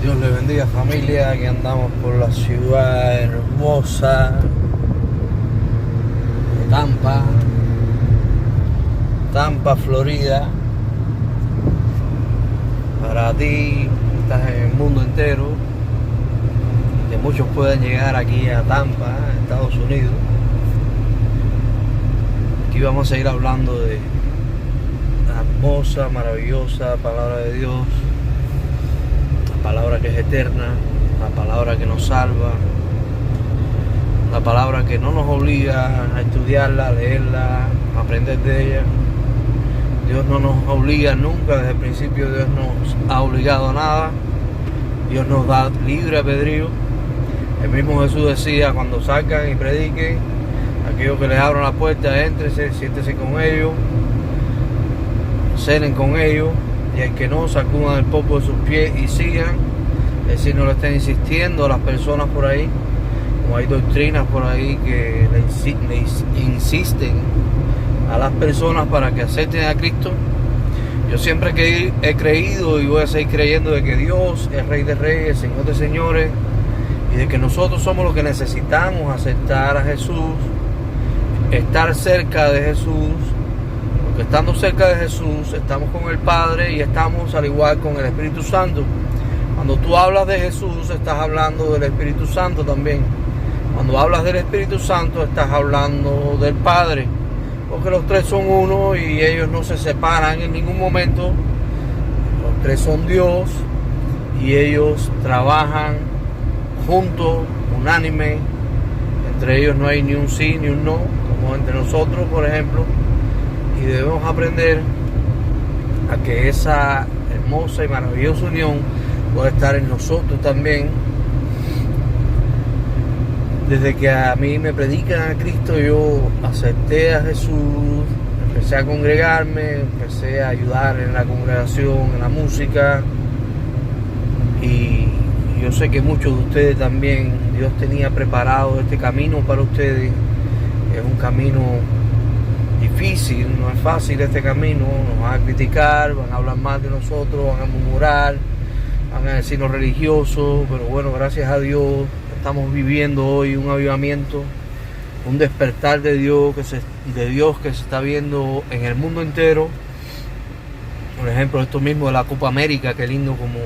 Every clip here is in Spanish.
Dios le bendiga, familia. Aquí andamos por la ciudad hermosa de Tampa, Florida. Para ti, estás en el mundo entero, que muchos pueden llegar aquí a Tampa, Estados Unidos. Aquí vamos a seguir hablando de la hermosa, maravillosa palabra de Dios. La palabra que es eterna, la palabra que nos salva, la palabra que no nos obliga a estudiarla, a leerla, a aprender de ella. Dios no nos obliga nunca, desde el principio Dios nos ha obligado a nada. Dios nos da libre albedrío. El mismo Jesús decía: cuando salgan y prediquen, aquellos que les abran la puerta, éntrense, siéntense con ellos, cenen con ellos. Y el que no, sacudan el polvo de sus pies y sigan. Es decir, no le estén insistiendo a las personas por ahí, como hay doctrinas por ahí que le insisten a las personas para que acepten a Cristo. Yo siempre he creído y voy a seguir creyendo de que Dios es Rey de Reyes, Señor de Señores, y de que nosotros somos los que necesitamos aceptar a Jesús, estar cerca de Jesús. Porque estando cerca de Jesús, estamos con el Padre y estamos al igual con el Espíritu Santo. Cuando tú hablas de Jesús, estás hablando del Espíritu Santo también. Cuando hablas del Espíritu Santo, estás hablando del Padre. Porque los tres son uno y ellos no se separan en ningún momento. Los tres son Dios y ellos trabajan juntos, unánime. Entre ellos no hay ni un sí ni un no, como entre nosotros, por ejemplo. Y debemos aprender a que esa hermosa y maravillosa unión puede estar en nosotros también. Desde que a mí me predican a Cristo, yo acepté a Jesús, empecé a congregarme, empecé a ayudar en la congregación, en la música. Y yo sé que muchos de ustedes también, Dios tenía preparado este camino para ustedes. Es un camino difícil, no es fácil este camino. Nos van a criticar, van a hablar mal de nosotros, van a murmurar, van a decirnos religiosos, pero bueno, gracias a Dios estamos viviendo hoy un avivamiento, un despertar de Dios que se está viendo en el mundo entero. Por ejemplo, esto mismo de la Copa América, qué lindo como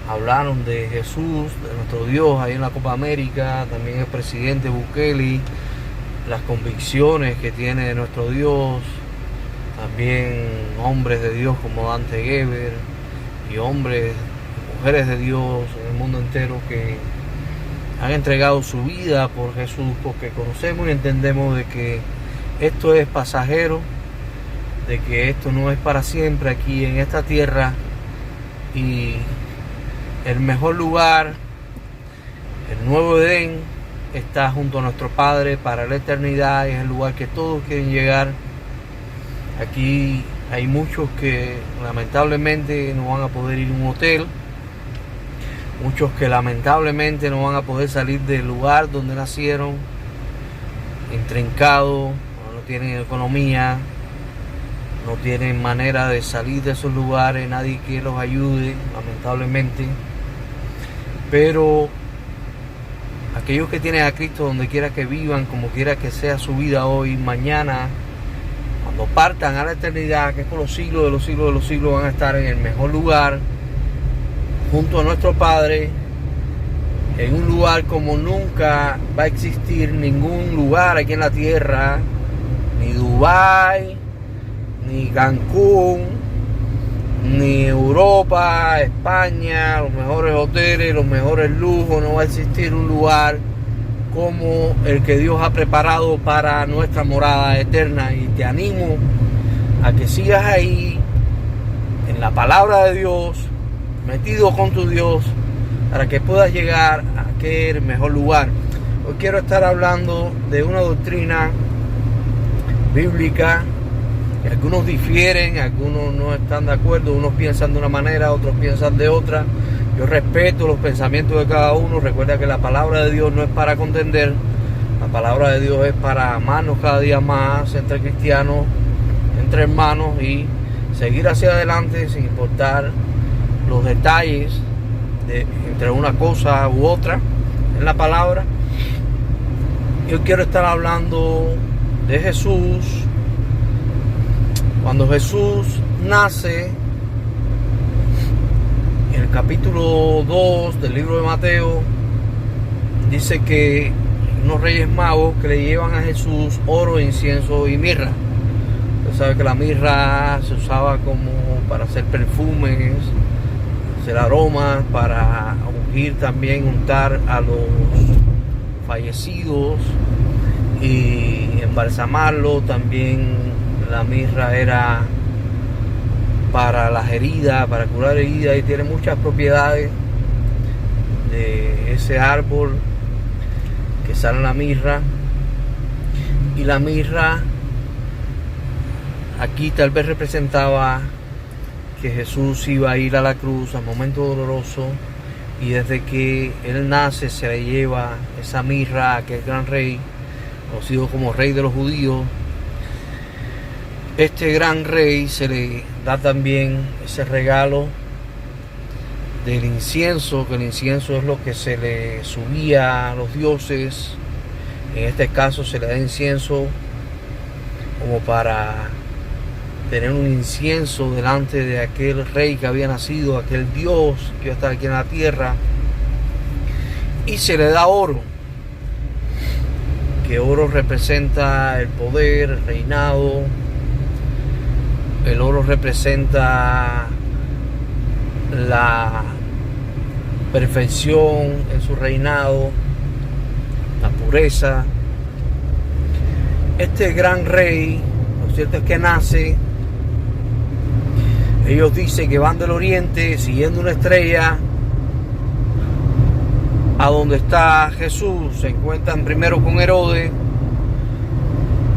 hablaron de Jesús, de nuestro Dios ahí en la Copa América. También el presidente Bukele, las convicciones que tiene nuestro Dios. También hombres de Dios como Dante Gebel y hombres, mujeres de Dios en el mundo entero que han entregado su vida por Jesús, porque conocemos y entendemos de que esto es pasajero, de que esto no es para siempre aquí en esta tierra, y el mejor lugar, el nuevo Edén, está junto a nuestro Padre para la eternidad, y es el lugar que todos quieren llegar. Aquí hay muchos que lamentablemente no van a poder ir a un hotel, muchos que lamentablemente no van a poder salir del lugar donde nacieron, intrincados, no tienen economía, no tienen manera de salir de esos lugares, nadie que los ayude, lamentablemente. Pero aquellos que tienen a Cristo donde quiera que vivan, como quiera que sea su vida hoy, mañana, cuando partan a la eternidad, que es por los siglos de los siglos de los siglos, van a estar en el mejor lugar, junto a nuestro Padre, en un lugar como nunca va a existir ningún lugar aquí en la tierra, ni Dubái, ni Cancún, ni Europa, España, los mejores hoteles, los mejores lujos. No va a existir un lugar como el que Dios ha preparado para nuestra morada eterna. Y te animo a que sigas ahí, en la palabra de Dios, metido con tu Dios, para que puedas llegar a aquel mejor lugar. Hoy quiero estar hablando de una doctrina bíblica. Algunos difieren, algunos no están de acuerdo, unos piensan de una manera, otros piensan de otra. Yo respeto los pensamientos de cada uno. Recuerda que la palabra de Dios no es para contender, la palabra de Dios es para amarnos cada día más entre cristianos, entre hermanos, y seguir hacia adelante sin importar los detalles entre una cosa u otra en la palabra. Yo quiero estar hablando de Jesús. Cuando Jesús nace, en el capítulo 2 del libro de Mateo, dice que unos reyes magos que le llevan a Jesús oro, incienso y mirra. Usted sabe que la mirra se usaba como para hacer perfumes, hacer aromas, para ungir también, untar a los fallecidos y embalsamarlo. También la mirra era para las heridas, para curar heridas, y tiene muchas propiedades de ese árbol que sale la mirra. Y la mirra aquí tal vez representaba que Jesús iba a ir a la cruz al momento doloroso, y desde que él nace se le lleva esa mirra a aquel gran rey, conocido como rey de los judíos. Este gran rey se le da también ese regalo del incienso, que el incienso es lo que se le subía a los dioses. En este caso se le da incienso como para tener un incienso delante de aquel rey que había nacido, aquel Dios que iba a estar aquí en la tierra. Y se le da oro, que oro representa el poder, el reinado. El oro representa la perfección en su reinado, la pureza. Este gran rey, lo cierto es que nace. Ellos dicen que van del oriente siguiendo una estrella a donde está Jesús. Se encuentran primero con Herodes.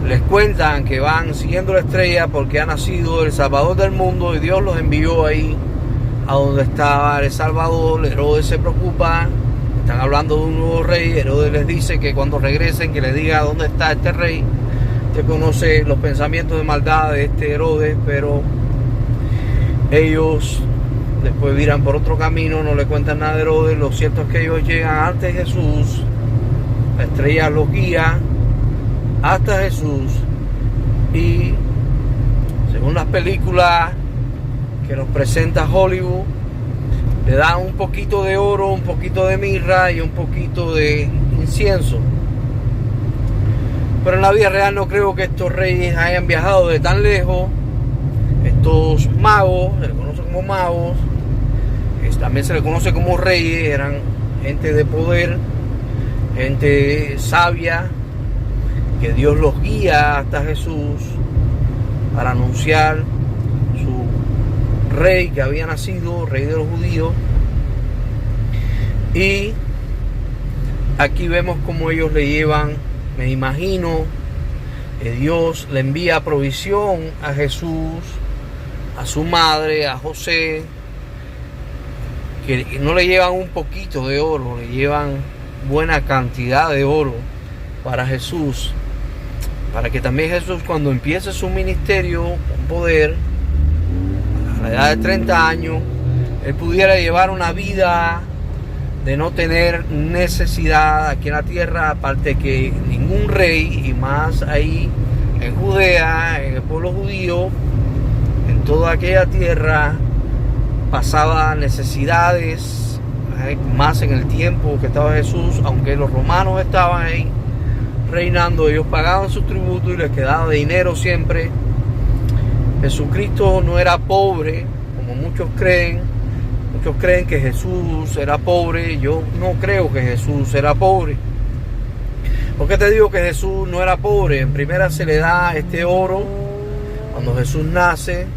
Les cuentan que van siguiendo la estrella porque ha nacido el Salvador del mundo, y Dios los envió ahí a donde estaba el Salvador. Herodes se preocupa. Están hablando de un nuevo rey. Herodes les dice que cuando regresen, que les diga dónde está este rey. Usted conoce los pensamientos de maldad de este Herodes, pero ellos después viran por otro camino, no le cuentan nada de Herodes. Lo cierto es que ellos llegan antes de Jesús. La estrella los guía hasta Jesús, y según las películas que nos presenta Hollywood, le dan un poquito de oro, un poquito de mirra y un poquito de incienso. Pero en la vida real no creo que estos reyes hayan viajado de tan lejos. Estos magos, se les conoce como magos, también se les conoce como reyes, eran gente de poder, gente sabia, que Dios los guía hasta Jesús para anunciar su rey que había nacido, rey de los judíos. Y aquí vemos cómo ellos le llevan, me imagino, que Dios le envía provisión a Jesús, a su madre, a José, que no le llevan un poquito de oro, le llevan buena cantidad de oro para Jesús, para que también Jesús, cuando empiece su ministerio con poder, a la edad de 30 años, él pudiera llevar una vida de no tener necesidad aquí en la tierra, aparte que ningún rey, y más ahí en Judea, en el pueblo judío, en toda aquella tierra, pasaba necesidades, más en el tiempo que estaba Jesús. Aunque los romanos estaban ahí reinando, ellos pagaban sus tributos y les quedaba dinero siempre. Jesucristo no era pobre, como muchos creen. Muchos creen que Jesús era pobre. Yo no creo que Jesús era pobre. ¿Por qué te digo que Jesús no era pobre? En primera, se le da este oro cuando Jesús nace.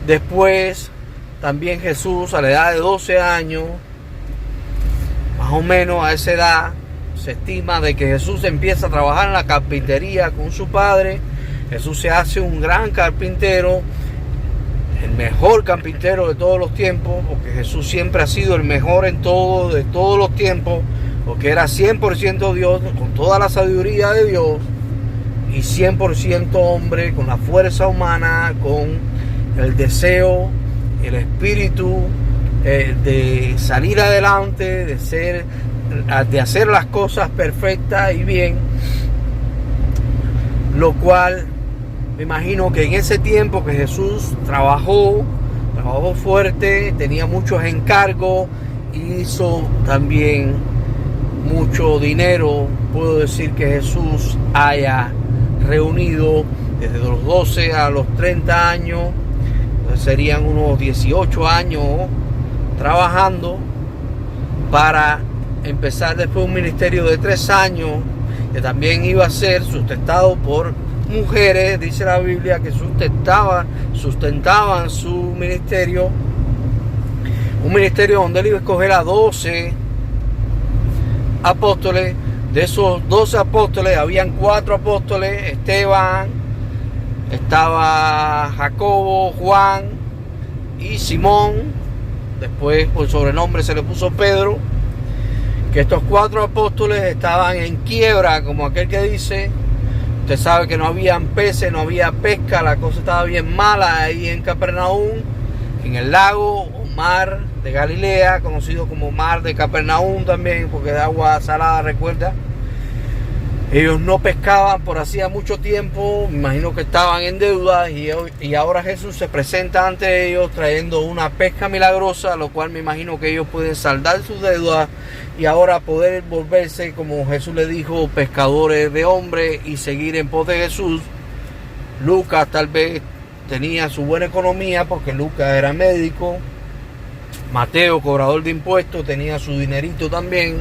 Después, también Jesús, a la edad de 12 años, más o menos a esa edad, se estima de que Jesús empieza a trabajar en la carpintería con su padre. Jesús se hace un gran carpintero, el mejor carpintero de todos los tiempos, porque Jesús siempre ha sido el mejor en todo, de todos los tiempos, porque era 100% Dios, con toda la sabiduría de Dios, y 100% hombre, con la fuerza humana, con el deseo, el espíritu de salir adelante, de hacer las cosas perfectas y bien, lo cual me imagino que en ese tiempo que Jesús trabajó fuerte, tenía muchos encargos, hizo también mucho dinero. Puedo decir que Jesús haya reunido desde los 12 a los 30 años, serían unos 18 años trabajando para empezar después un ministerio de 3 años que también iba a ser sustentado por mujeres. Dice la Biblia que sustentaban su ministerio, un ministerio donde él iba a escoger a 12 apóstoles. De esos 12 apóstoles habían 4 apóstoles: Esteban, estaba Jacobo, Juan y Simón. Después por sobrenombre se le puso Pedro. Que estos 4 apóstoles estaban en quiebra, como aquel que dice. Usted sabe que no habían peces, no había pesca, la cosa estaba bien mala ahí en Capernaum, en el lago o mar de Galilea, conocido como mar de Capernaum también, porque de agua salada, recuerda. Ellos no pescaban por hacía mucho tiempo, me imagino que estaban en deuda, y ahora Jesús se presenta ante ellos trayendo una pesca milagrosa, lo cual me imagino que ellos pueden saldar sus deudas y ahora poder volverse, como Jesús le dijo, pescadores de hombres y seguir en pos de Jesús. Lucas tal vez tenía su buena economía porque Lucas era médico. Mateo, cobrador de impuestos, tenía su dinerito también,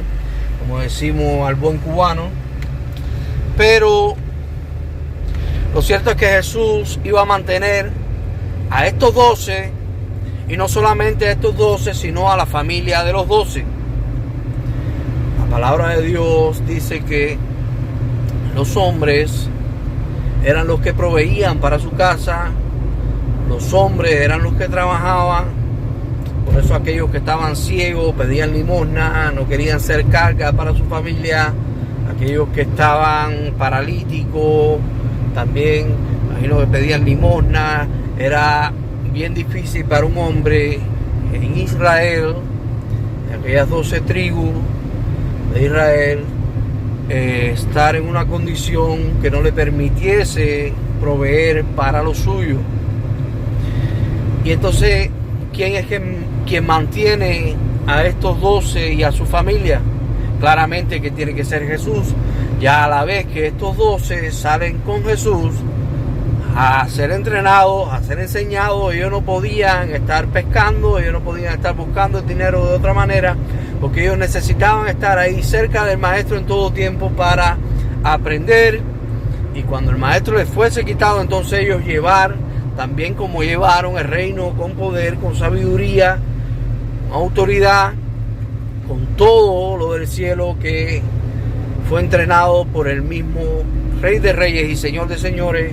como decimos al buen cubano. Pero lo cierto es que Jesús iba a mantener a estos 12, y no solamente a estos 12, sino a la familia de los 12. La palabra de Dios dice que los hombres eran los que proveían para su casa, los hombres eran los que trabajaban. Por eso aquellos que estaban ciegos pedían limosna, no querían ser carga para su familia. Aquellos que estaban paralíticos también, imagino que pedían limosna. Era bien difícil para un hombre en Israel, en aquellas 12 tribus de Israel, estar en una condición que no le permitiese proveer para lo suyo. Y entonces, ¿quién es quien mantiene a estos 12 y a su familia? Claramente que tiene que ser Jesús. Ya a la vez que estos 12 salen con Jesús a ser entrenados, a ser enseñados, ellos no podían estar pescando, ellos no podían estar buscando el dinero de otra manera, porque ellos necesitaban estar ahí cerca del maestro en todo tiempo para aprender. Y cuando el maestro les fuese quitado, entonces ellos llevar, también como llevaron el reino con poder, con sabiduría, con autoridad, con todo lo del cielo, que fue entrenado por el mismo Rey de Reyes y Señor de Señores,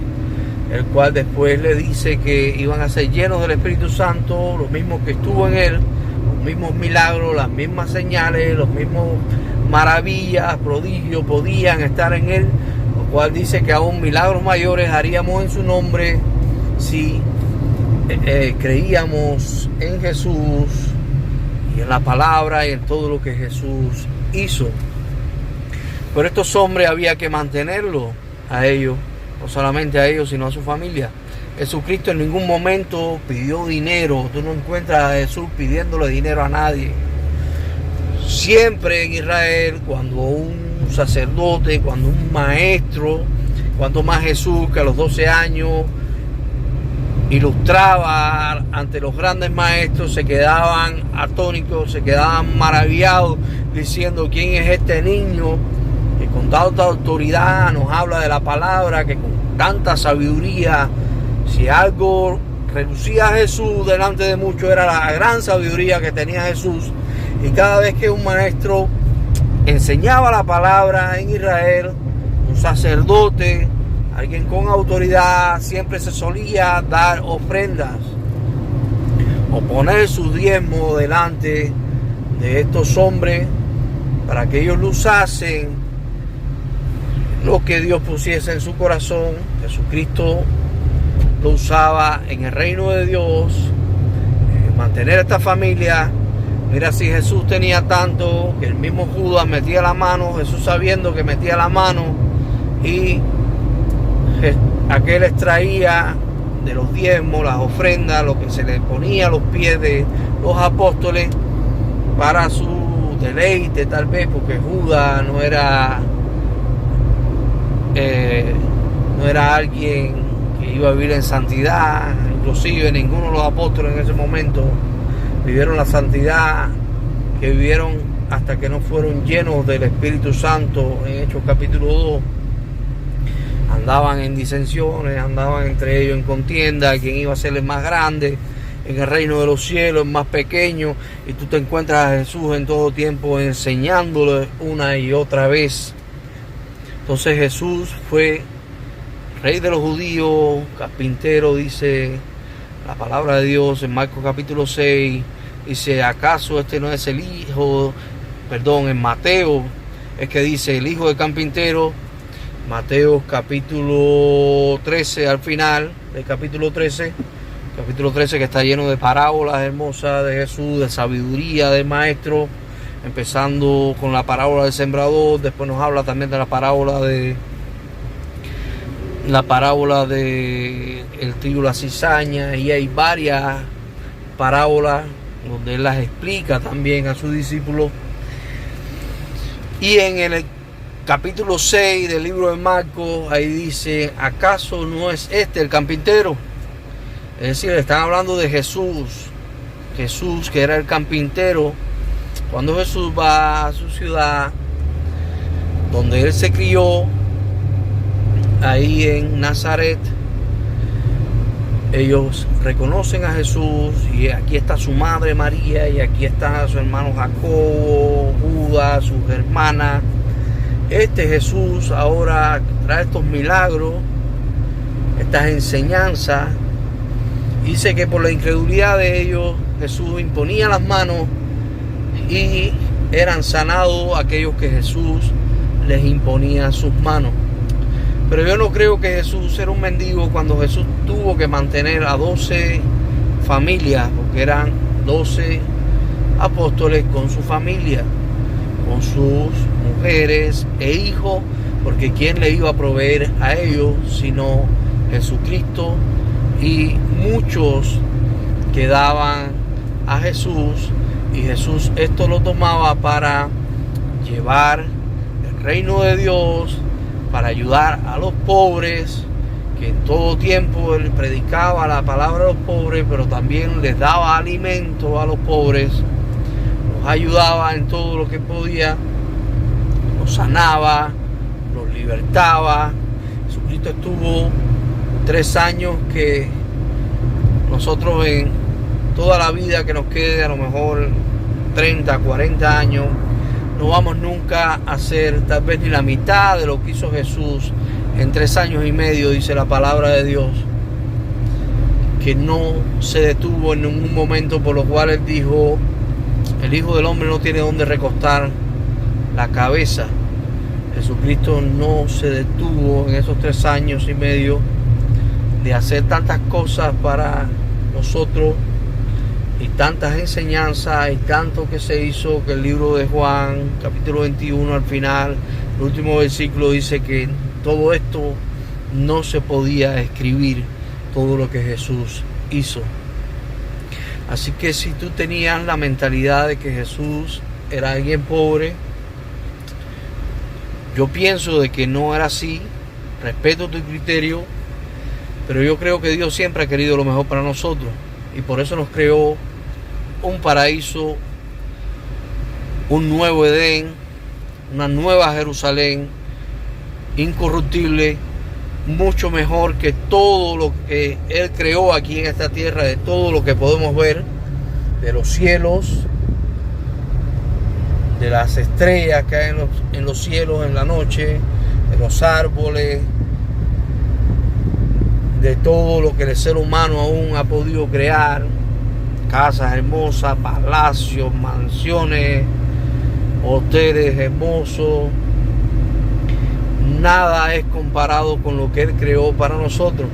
el cual después le dice que iban a ser llenos del Espíritu Santo, los mismos que estuvo en él, los mismos milagros, las mismas señales, los mismos maravillas, prodigios podían estar en él, lo cual dice que aún milagros mayores haríamos en su nombre si creíamos en Jesús y en la palabra y en todo lo que Jesús hizo. Pero estos hombres había que mantenerlos a ellos, no solamente a ellos, sino a su familia. Jesucristo en ningún momento pidió dinero. Tú no encuentras a Jesús pidiéndole dinero a nadie. Siempre en Israel, cuando un sacerdote, cuando un maestro, cuanto más Jesús, que a los 12 años ilustraba ante los grandes maestros, se quedaban atónitos, se quedaban maravillados, diciendo: ¿quién es este niño que con tanta autoridad nos habla de la palabra, que con tanta sabiduría? Si algo reducía a Jesús delante de muchos, era la gran sabiduría que tenía Jesús. Y cada vez que un maestro enseñaba la palabra en Israel, un sacerdote, alguien con autoridad, siempre se solía dar ofrendas o poner sus diezmos delante de estos hombres para que ellos lo usasen lo que Dios pusiese en su corazón. Jesucristo lo usaba en el reino de Dios, mantener esta familia. Mira, si Jesús tenía tanto, que el mismo Judas metía la mano, Jesús sabiendo que metía la mano, y aquel extraía de los diezmos, las ofrendas, lo que se le ponía a los pies de los apóstoles para su deleite, tal vez, porque Judas no era alguien que iba a vivir en santidad. Inclusive ninguno de los apóstoles en ese momento vivieron la santidad que vivieron hasta que no fueron llenos del Espíritu Santo en Hechos capítulo 2. Andaban en disensiones, andaban entre ellos en contienda, quién iba a ser el más grande en el reino de los cielos, el más pequeño, y tú te encuentras a Jesús en todo tiempo enseñándole una y otra vez. Entonces Jesús fue rey de los judíos, carpintero, dice la palabra de Dios en Marcos capítulo 6, dice, ¿acaso este no es el hijo? En Mateo es que dice el hijo del carpintero. Mateo capítulo 13, al final del capítulo 13 que está lleno de parábolas hermosas de Jesús, de sabiduría del maestro, empezando con la parábola del sembrador. Después nos habla también de la parábola de el trigo y la cizaña, y hay varias parábolas donde él las explica también a sus discípulos. Y en el capítulo 6 del libro de Marcos, ahí dice, ¿acaso no es este el carpintero? Es decir, están hablando de Jesús, que era el carpintero. Cuando Jesús va a su ciudad, donde él se crió, ahí en Nazaret, ellos reconocen a Jesús, y aquí está su madre María, y aquí está su hermano Jacobo, Judas, sus hermanas. Este Jesús ahora trae estos milagros, estas enseñanzas. Dice que por la incredulidad de ellos, Jesús imponía las manos y eran sanados aquellos que Jesús les imponía sus manos. Pero yo no creo que Jesús era un mendigo cuando Jesús tuvo que mantener a 12 familias, porque eran 12 apóstoles con su familia, con sus mujeres e hijos, porque ¿quién le iba a proveer a ellos sino Jesucristo? Y muchos quedaban a Jesús, y Jesús esto lo tomaba para llevar el reino de Dios, para ayudar a los pobres, que en todo tiempo él predicaba la palabra a los pobres, pero también les daba alimento a los pobres, los ayudaba en todo lo que podía, los sanaba, los libertaba. Jesucristo estuvo 3 años que nosotros en toda la vida que nos quede, a lo mejor 30, 40 años, no vamos nunca a hacer tal vez ni la mitad de lo que hizo Jesús en 3 años y medio, dice la palabra de Dios, que no se detuvo en ningún momento, por lo cual él dijo, el Hijo del Hombre no tiene dónde recostar la cabeza. Jesucristo no se detuvo en esos 3 años y medio de hacer tantas cosas para nosotros, y tantas enseñanzas, y tanto que se hizo, que el libro de Juan, capítulo 21, al final, el último versículo dice que todo esto no se podía escribir, todo lo que Jesús hizo. Así que si tú tenías la mentalidad de que Jesús era alguien pobre, yo pienso de que no era así. Respeto tu criterio, pero yo creo que Dios siempre ha querido lo mejor para nosotros, y por eso nos creó un paraíso, un nuevo Edén, una nueva Jerusalén, incorruptible, mucho mejor que todo lo que Él creó aquí en esta tierra, de todo lo que podemos ver, de los cielos, de las estrellas que hay en los cielos en la noche, de los árboles, de todo lo que el ser humano aún ha podido crear, casas hermosas, palacios, mansiones, hoteles hermosos. Nada es comparado con lo que Él creó para nosotros,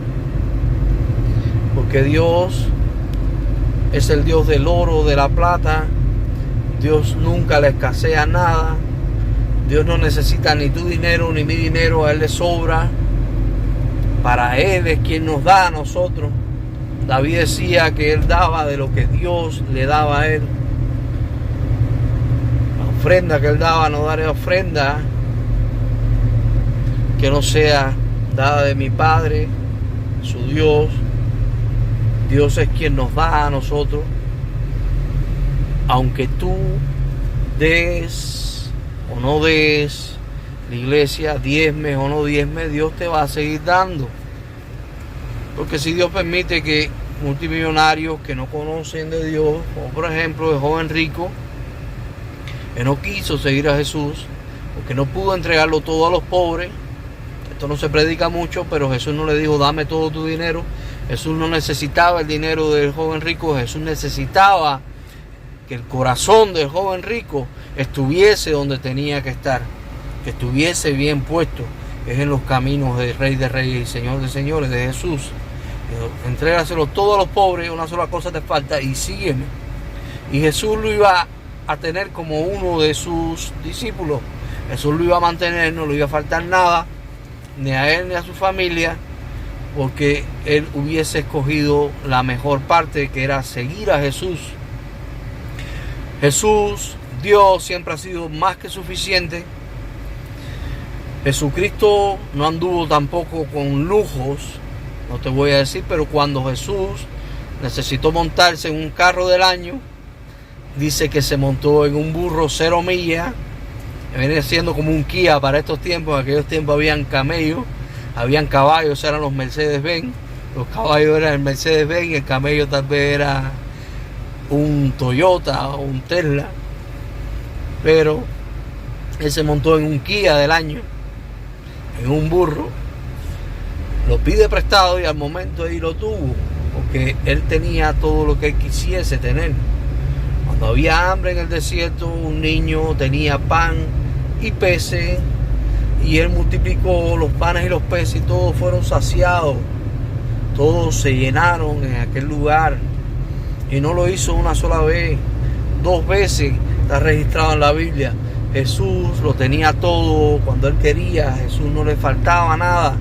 porque Dios es el Dios del oro, de la plata. Dios nunca le escasea nada. Dios no necesita ni tu dinero ni mi dinero, a Él le sobra. Para Él es quien nos da a nosotros. David decía que Él daba de lo que Dios le daba a Él. La ofrenda que Él daba, no daré ofrenda que no sea dada de mi Padre, su Dios. Dios es quien nos da a nosotros. Aunque tú des o no des, la iglesia, diezmes o no diezmes, Dios te va a seguir dando. Porque si Dios permite que multimillonarios que no conocen de Dios, como por ejemplo el joven rico, que no quiso seguir a Jesús, porque no pudo entregarlo todo a los pobres. Esto no se predica mucho, pero Jesús no le dijo, dame todo tu dinero. Jesús no necesitaba el dinero del joven rico. Jesús necesitaba que el corazón del joven rico estuviese donde tenía que estar, que estuviese bien puesto, que es en los caminos del Rey de Reyes y Señor de Señores, de Jesús. Entrégaselo todo a los pobres, una sola cosa te falta y sígueme. Y Jesús lo iba a tener como uno de sus discípulos. Jesús lo iba a mantener, no le iba a faltar nada, ni a él ni a su familia, porque él hubiese escogido la mejor parte, que era seguir a Jesús. Jesús, Dios, siempre ha sido más que suficiente. Jesucristo no anduvo tampoco con lujos, no te voy a decir, pero cuando Jesús necesitó montarse en un carro del año, dice que se montó en un burro 0 millas, que viene siendo como un Kia para estos tiempos. En aquellos tiempos habían camellos, habían caballos, eran los Mercedes-Benz. Los caballos eran el Mercedes-Benz y el camello tal vez era un Toyota o un Tesla. Pero él se montó en un Kia del año, en un burro, lo pide prestado y al momento ahí lo tuvo, porque él tenía todo lo que él quisiese tener. Cuando había hambre en el desierto, un niño tenía pan y peces, y él multiplicó los panes y los peces y todos fueron saciados. Todos se llenaron en aquel lugar. Y no lo hizo una sola vez, 2 veces está registrado en la Biblia. Jesús lo tenía todo cuando él quería. Jesús no le faltaba nada.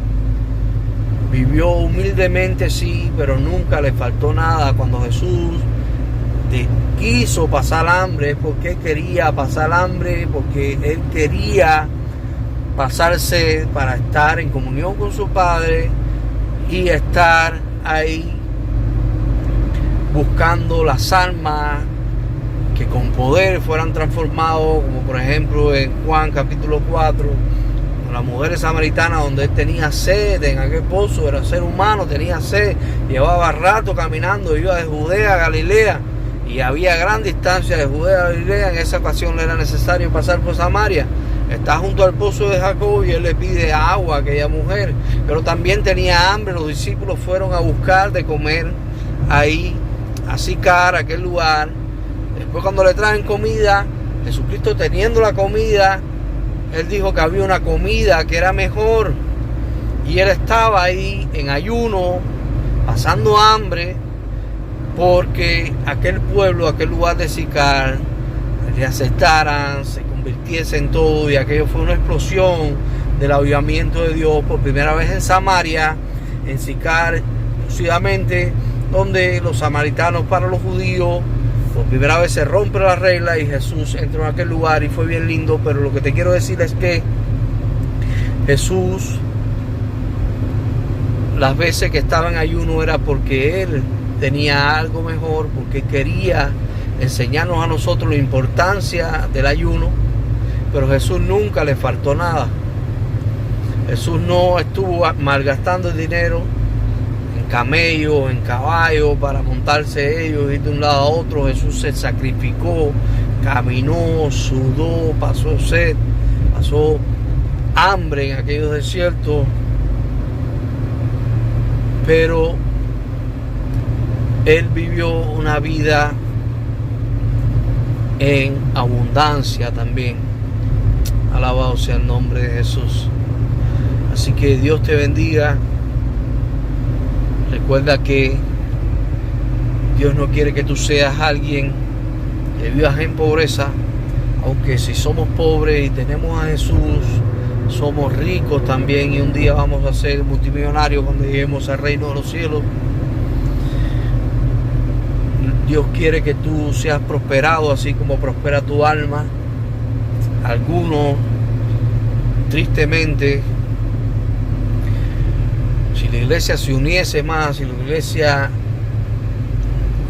Vivió humildemente, sí, pero nunca le faltó nada. Cuando Jesús quiso pasar hambre, porque él quería pasar hambre, porque él quería pasar sed para estar en comunión con su Padre y estar ahí buscando las almas que con poder fueran transformados, como por ejemplo en Juan capítulo 4, con la mujer samaritana, donde él tenía sed en aquel pozo, era ser humano, tenía sed, llevaba rato caminando, iba de Judea a Galilea, y había gran distancia de Judea a Galilea. En esa ocasión le era necesario pasar por Samaria. Está junto al pozo de Jacob y él le pide agua a aquella mujer, pero también tenía hambre. Los discípulos fueron a buscar de comer ahí, a Sicar, aquel lugar. Después, cuando le traen comida, Jesucristo teniendo la comida, él dijo que había una comida que era mejor, y él estaba ahí en ayuno, pasando hambre, porque aquel pueblo, aquel lugar de Sicar, le aceptaran, se convirtiese en todo, y aquello fue una explosión del avivamiento de Dios por primera vez en Samaria, en Sicar, exclusivamente, donde los samaritanos para los judíos, por primera vez se rompe la regla y Jesús entró en aquel lugar y fue bien lindo. Pero lo que te quiero decir es que Jesús, las veces que estaba en ayuno, era porque él tenía algo mejor, porque quería enseñarnos a nosotros la importancia del ayuno. Pero Jesús nunca le faltó nada. Jesús no estuvo malgastando el dinero en camellos, en caballos, para montarse ellos, ir de un lado a otro. Jesús se sacrificó, caminó, sudó, pasó sed, pasó hambre en aquellos desiertos, pero él vivió una vida en abundancia también. Alabado sea el nombre de Jesús. Así que Dios te bendiga. Recuerda que Dios no quiere que tú seas alguien que vivas en pobreza, aunque si somos pobres y tenemos a Jesús, somos ricos también, y un día vamos a ser multimillonarios cuando lleguemos al reino de los cielos. Dios quiere que tú seas prosperado así como prospera tu alma. Algunos, tristemente, si la iglesia se uniese más, si la iglesia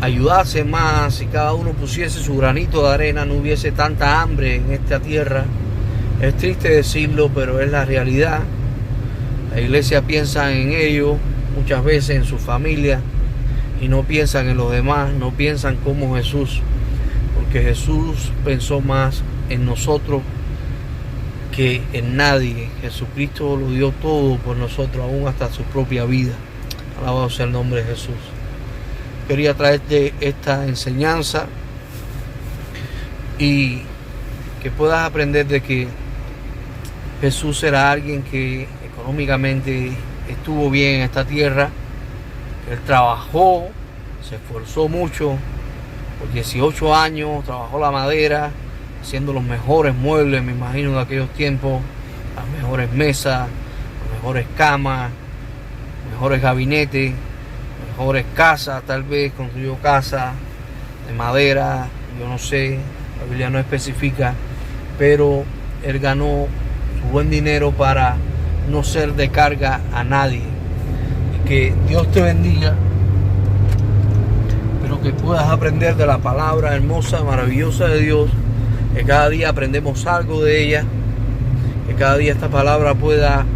ayudase más, si cada uno pusiese su granito de arena, no hubiese tanta hambre en esta tierra. Es triste decirlo, pero es la realidad. La iglesia piensa en ellos muchas veces, en su familia, y no piensan en los demás, no piensan como Jesús, porque Jesús pensó más en nosotros que en nadie. Jesucristo lo dio todo por nosotros, aún hasta su propia vida. Alabado sea el nombre de Jesús. Quería traerte esta enseñanza y que puedas aprender de que Jesús era alguien que económicamente estuvo bien en esta tierra. Él trabajó, se esforzó mucho, por 18 años, trabajó la madera, haciendo los mejores muebles, me imagino, de aquellos tiempos, las mejores mesas, las mejores camas, mejores gabinetes, mejores casas, tal vez construyó casas de madera, yo no sé, la Biblia no especifica, pero él ganó su buen dinero para no ser de carga a nadie. Que Dios te bendiga, pero que puedas aprender de la palabra hermosa, maravillosa de Dios, que cada día aprendemos algo de ella, que cada día esta palabra pueda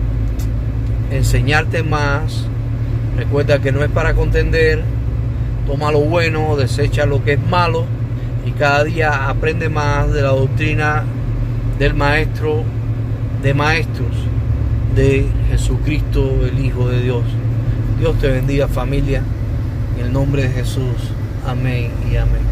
enseñarte más. Recuerda que no es para contender, toma lo bueno, desecha lo que es malo, y cada día aprende más de la doctrina del Maestro de Maestros, de Jesucristo, el Hijo de Dios. Dios te bendiga, familia, en el nombre de Jesús. Amén y amén.